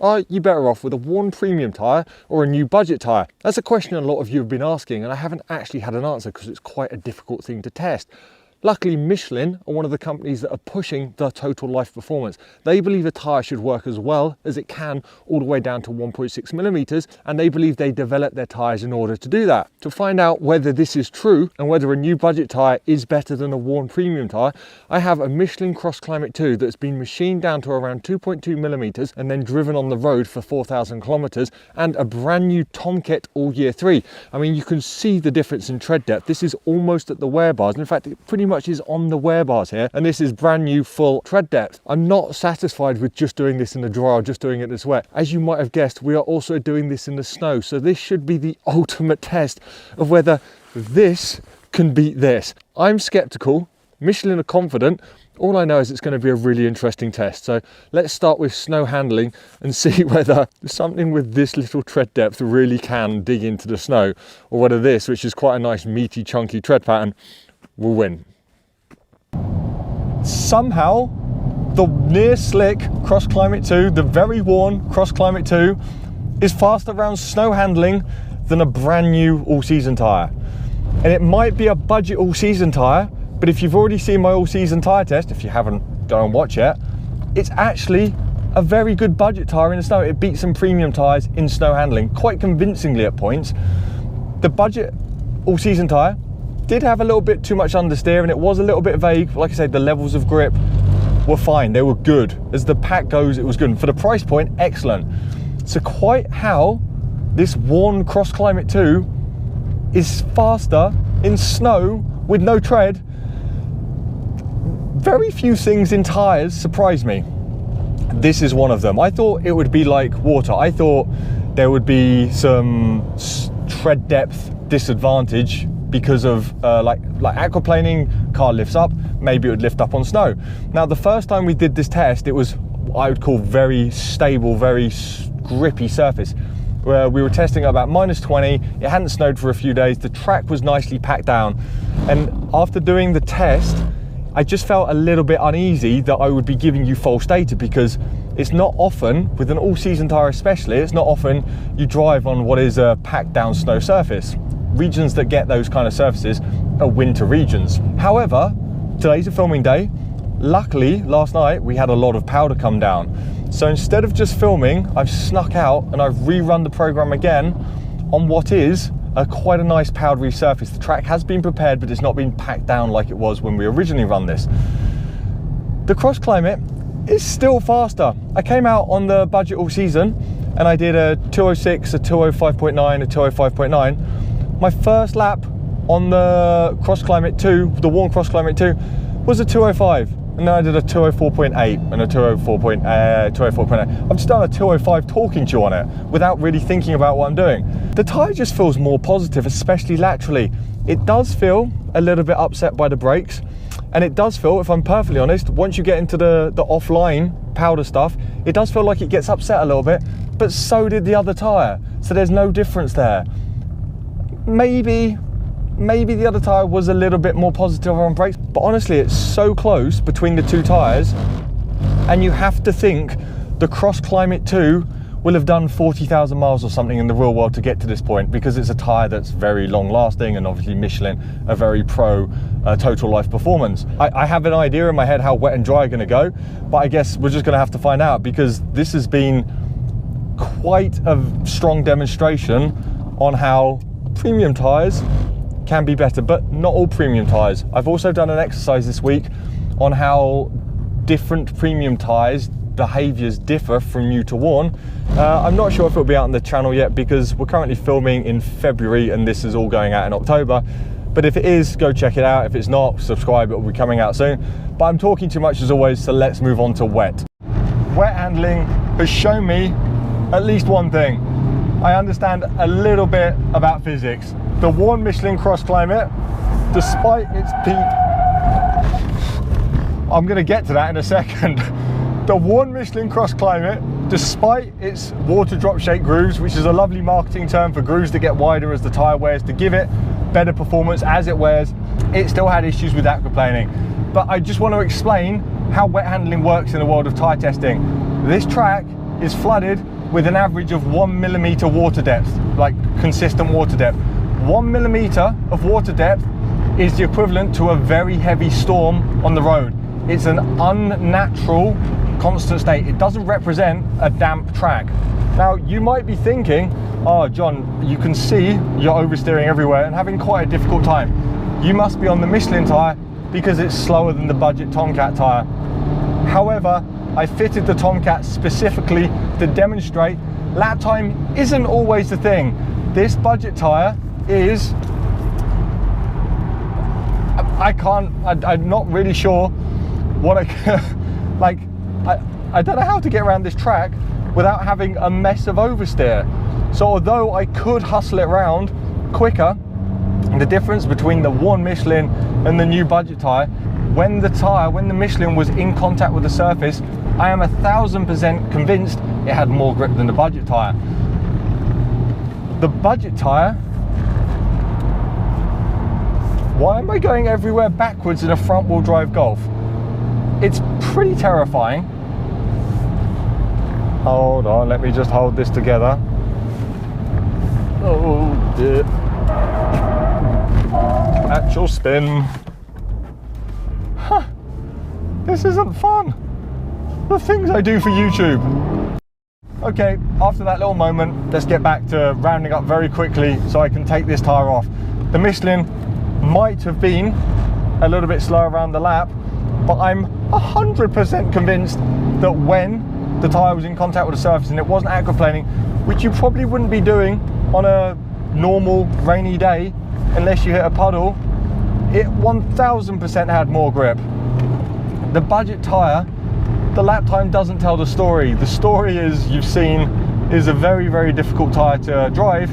Are you better off with a worn premium tyre or a new budget tyre? That's a question a lot of you have been asking, and I haven't actually had an answer because it's quite a difficult thing to test. Luckily, Michelin are one of the companies that are pushing the total life performance. They believe a tyre should work as well as it can all the way down to 1.6 millimeters, and they believe they develop their tyres in order to do that. To find out whether this is true and whether a new budget tyre is better than a worn premium tyre, I have a Michelin CrossClimate 2 that's been machined down to around 2.2 millimeters and then driven on the road for 4,000 kilometers, and a brand new Tomket all year 3. I mean, you can see the difference in tread depth. This is almost at the wear bars, and in fact, it pretty much is on the wear bars here, and this is brand new full tread depth. I'm not satisfied with just doing this in the dry or just doing it this wet. As you might have guessed, we are also doing this in the snow, so this should be the ultimate test of whether this can beat this. I'm skeptical. Michelin are confident. All I know is it's going to be a really interesting test. So let's start with snow handling and see whether something with this little tread depth really can dig into the snow, or whether this, which is quite a nice meaty chunky tread pattern, will win. Somehow the near slick CrossClimate 2, the very worn CrossClimate 2, is faster around snow handling than a brand new all-season tyre. And it might be a budget all-season tyre, but if you've already seen my all-season tyre test, if you haven't, go and watch it, it's actually a very good budget tyre in the snow. It beats some premium tyres in snow handling quite convincingly at points. The budget all-season tyre did have a little bit too much understeer, and it was a little bit vague. Like I said, the levels of grip were fine, they were good. As the pack goes, it was good. And for the price point, excellent. So quite how this worn CrossClimate 2 is faster in snow with no tread, very few things in tyres surprise me. This is one of them. I thought it would be like water. I thought there would be some tread depth disadvantage because of like aquaplaning. Car lifts up, maybe it would lift up on snow. Now, the first time we did this test, it was what I would call very stable, very grippy surface, where we were testing at about -20. It hadn't snowed for a few days. The track was nicely packed down, and after doing the test, I just felt a little bit uneasy that I would be giving you false data, because it's not often, with an all-season tyre especially, it's not often you drive on what is a packed down snow surface. Regions that get those kind of surfaces are winter regions. However, today's a filming day. Luckily, last night we had a lot of powder come down. So instead of just filming, I've snuck out and I've rerun the program again on what is quite a nice powdery surface. The track has been prepared, but it's not been packed down like it was when we originally run this. The CrossClimate is still faster. I came out on the budget all season and I did a 206, a 205.9, a 205.9. My first lap on the CrossClimate 2, the worn CrossClimate 2, was a 205. And then I did a 204.8 and a 204.8. I've just done a 205 talking to you on it without really thinking about what I'm doing. The tyre just feels more positive, especially laterally. It does feel a little bit upset by the brakes. And it does feel, if I'm perfectly honest, once you get into the offline powder stuff, it does feel like it gets upset a little bit, but so did the other tyre. So there's no difference there. Maybe the other tyre was a little bit more positive on brakes, but honestly, it's so close between the two tyres, and you have to think the CrossClimate 2 will have done 40,000 miles or something in the real world to get to this point, because it's a tyre that's very long lasting, and obviously Michelin are very pro total life performance. I have an idea in my head how wet and dry are going to go, but I guess we're just going to have to find out, because this has been quite a strong demonstration on how premium tyres can be better, but not all premium tyres. I've also done an exercise this week on how different premium tyres behaviours differ from new to worn. I'm not sure if it'll be out on the channel yet, because we're currently filming in February and this is all going out in October. But if it is, go check it out. If it's not, subscribe, it will be coming out soon. But I'm talking too much as always, so let's move on to wet. Wet handling has shown me at least one thing. I understand a little bit about physics. The worn Michelin CrossClimate, despite its peak, I'm going to get to that in a second. The worn Michelin CrossClimate, despite its water drop shape grooves, which is a lovely marketing term for grooves that get wider as the tyre wears to give it better performance as it wears, it still had issues with aquaplaning. But I just want to explain how wet handling works in the world of tyre testing. This track is flooded with an average of 1 millimeter water depth, like consistent water depth. 1 millimeter of water depth is the equivalent to a very heavy storm on the road. It's an unnatural constant state. It doesn't represent a damp track. Now, you might be thinking, oh, John, you can see you're oversteering everywhere and having quite a difficult time. You must be on the Michelin tyre because it's slower than the budget Tomket tyre. However, I fitted the Tomket specifically to demonstrate lap time isn't always the thing. This budget tyre is, I'm not really sure what I don't know how to get around this track without having a mess of oversteer. So although I could hustle it around quicker, the difference between the worn Michelin and the new budget tyre, when the Michelin was in contact with the surface, I am 1000% convinced it had more grip than the budget tyre. The budget tyre, why am I going everywhere backwards in a front wheel drive Golf? It's pretty terrifying. Hold on, let me just hold this together. Oh dear. Actual spin. Huh. This isn't fun. The things I do for YouTube. Okay, after that little moment, let's get back to rounding up very quickly so I can take this tyre off. The Michelin might have been a little bit slow around the lap, but I'm 100% convinced that when the tyre was in contact with the surface and it wasn't aquaplaning, which you probably wouldn't be doing on a normal rainy day unless you hit a puddle, it 1000% had more grip. The budget tyre, the lap time doesn't tell the story. The story, as you've seen, is a very, very difficult tyre to drive,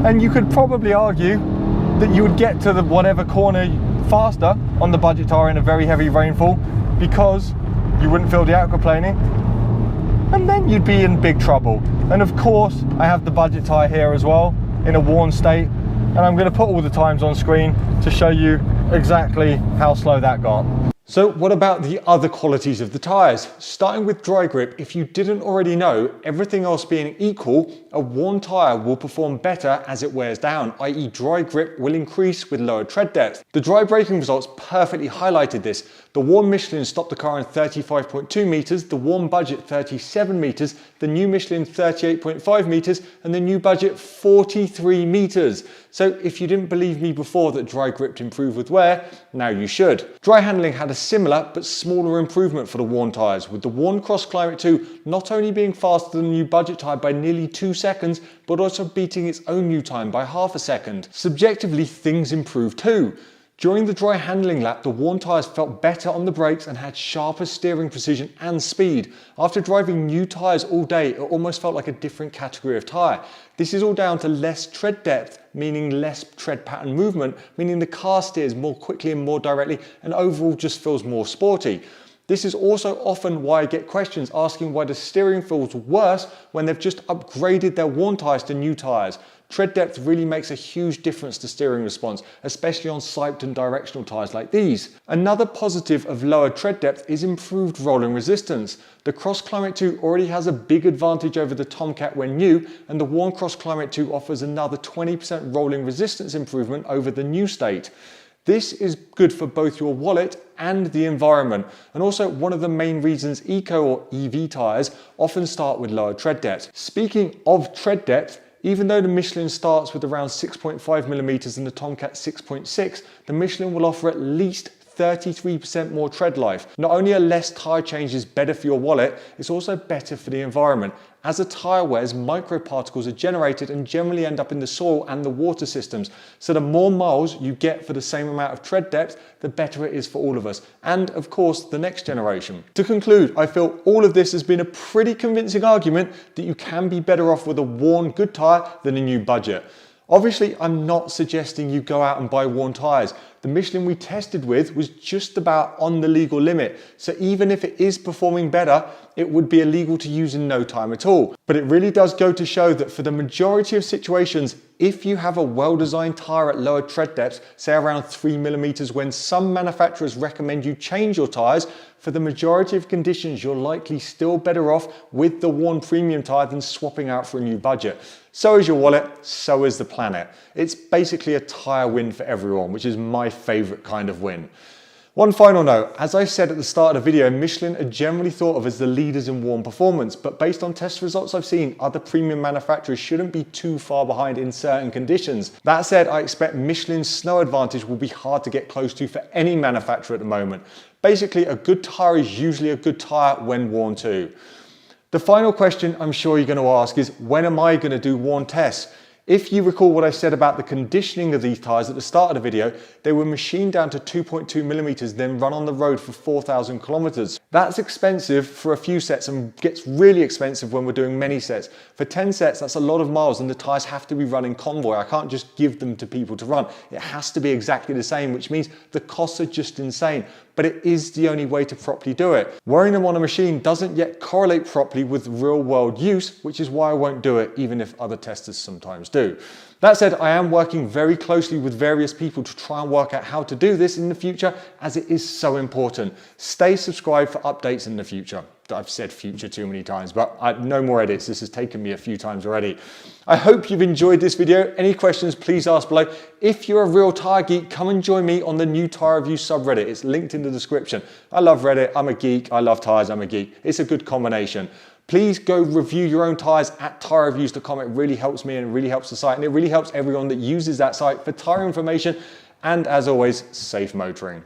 and you could probably argue that you would get to the whatever corner faster on the budget tyre in a very heavy rainfall because you wouldn't feel the aquaplaning, and then you'd be in big trouble. And of course, I have the budget tyre here as well in a worn state, and I'm going to put all the times on screen to show you exactly how slow that got. So what about the other qualities of the tyres? Starting with dry grip, if you didn't already know, everything else being equal, a worn tyre will perform better as it wears down, i.e. dry grip will increase with lower tread depth. The dry braking results perfectly highlighted this. The worn Michelin stopped the car in 35.2 metres, the worn budget 37 metres, the new Michelin 38.5 metres, and the new budget 43 metres. So if you didn't believe me before that dry grip improved with wear, now you should. Dry handling had a similar but smaller improvement for the worn tyres, with the worn CrossClimate 2 not only being faster than the new budget tyre by nearly 2 seconds, but also beating its own new time by half a second. Subjectively, things improved too. During the dry handling lap, the worn tyres felt better on the brakes and had sharper steering precision and speed. After driving new tyres all day, it almost felt like a different category of tyre. This is all down to less tread depth, meaning less tread pattern movement, meaning the car steers more quickly and more directly, and overall just feels more sporty. This is also often why I get questions asking why the steering feels worse when they've just upgraded their worn tyres to new tyres. Tread depth really makes a huge difference to steering response, especially on siped and directional tyres like these. Another positive of lower tread depth is improved rolling resistance. The CrossClimate 2 already has a big advantage over the Tomket when new, and the worn CrossClimate 2 offers another 20% rolling resistance improvement over the new state. This is good for both your wallet and the environment, and also one of the main reasons eco or EV tyres often start with lower tread depth. Speaking of tread depth, even though the Michelin starts with around 6.5mm and the Tomket 6.6, the Michelin will offer at least 33% more tread life. Not only are less tyre changes better for your wallet, it's also better for the environment. As the tyre wears, microparticles are generated and generally end up in the soil and the water systems. So the more miles you get for the same amount of tread depth, the better it is for all of us. And of course, the next generation. To conclude, I feel all of this has been a pretty convincing argument that you can be better off with a worn good tyre than a new budget. Obviously, I'm not suggesting you go out and buy worn tyres. the Michelin we tested with was just about on the legal limit. So even if it is performing better, it would be illegal to use in no time at all. But it really does go to show that for the majority of situations, if you have a well-designed tyre at lower tread depths, say around 3mm, when some manufacturers recommend you change your tyres, for the majority of conditions, you're likely still better off with the worn premium tyre than swapping out for a new budget. So is your wallet, so is the planet. It's basically a tyre win for everyone, which is my favourite kind of win. One final note, as I said at the start of the video, Michelin are generally thought of as the leaders in worn performance, but based on test results I've seen, other premium manufacturers shouldn't be too far behind in certain conditions. That said, I expect Michelin's snow advantage will be hard to get close to for any manufacturer at the moment. Basically, a good tyre is usually a good tyre when worn too. The final question I'm sure you're going to ask is, when am I going to do worn tests? If you recall what I said about the conditioning of these tyres at the start of the video, they were machined down to 2.2mm, then run on the road for 4,000 kilometers. That's expensive for a few sets and gets really expensive when we're doing many sets. For 10 sets, that's a lot of miles and the tyres have to be run in convoy. I can't just give them to people to run. It has to be exactly the same, which means the costs are just insane. But it is the only way to properly do it. Wearing them on a machine doesn't yet correlate properly with real world use, which is why I won't do it, even if other testers sometimes do. That said, I am working very closely with various people to try and work out how to do this in the future, as it is so important. Stay subscribed for updates in the future. I've said future too many times, but no more edits. This has taken me a few times already. I hope you've enjoyed this video. Any questions, please ask below. If you're a real tyre geek, come and join me on the new tyre review subreddit. It's linked in the description. I love Reddit. I'm a geek. I love tyres. I'm a geek. It's a good combination. Please go review your own tyres at tyrereviews.com. It really helps me and it really helps the site, and it really helps everyone that uses that site for tyre information. And as always, safe motoring.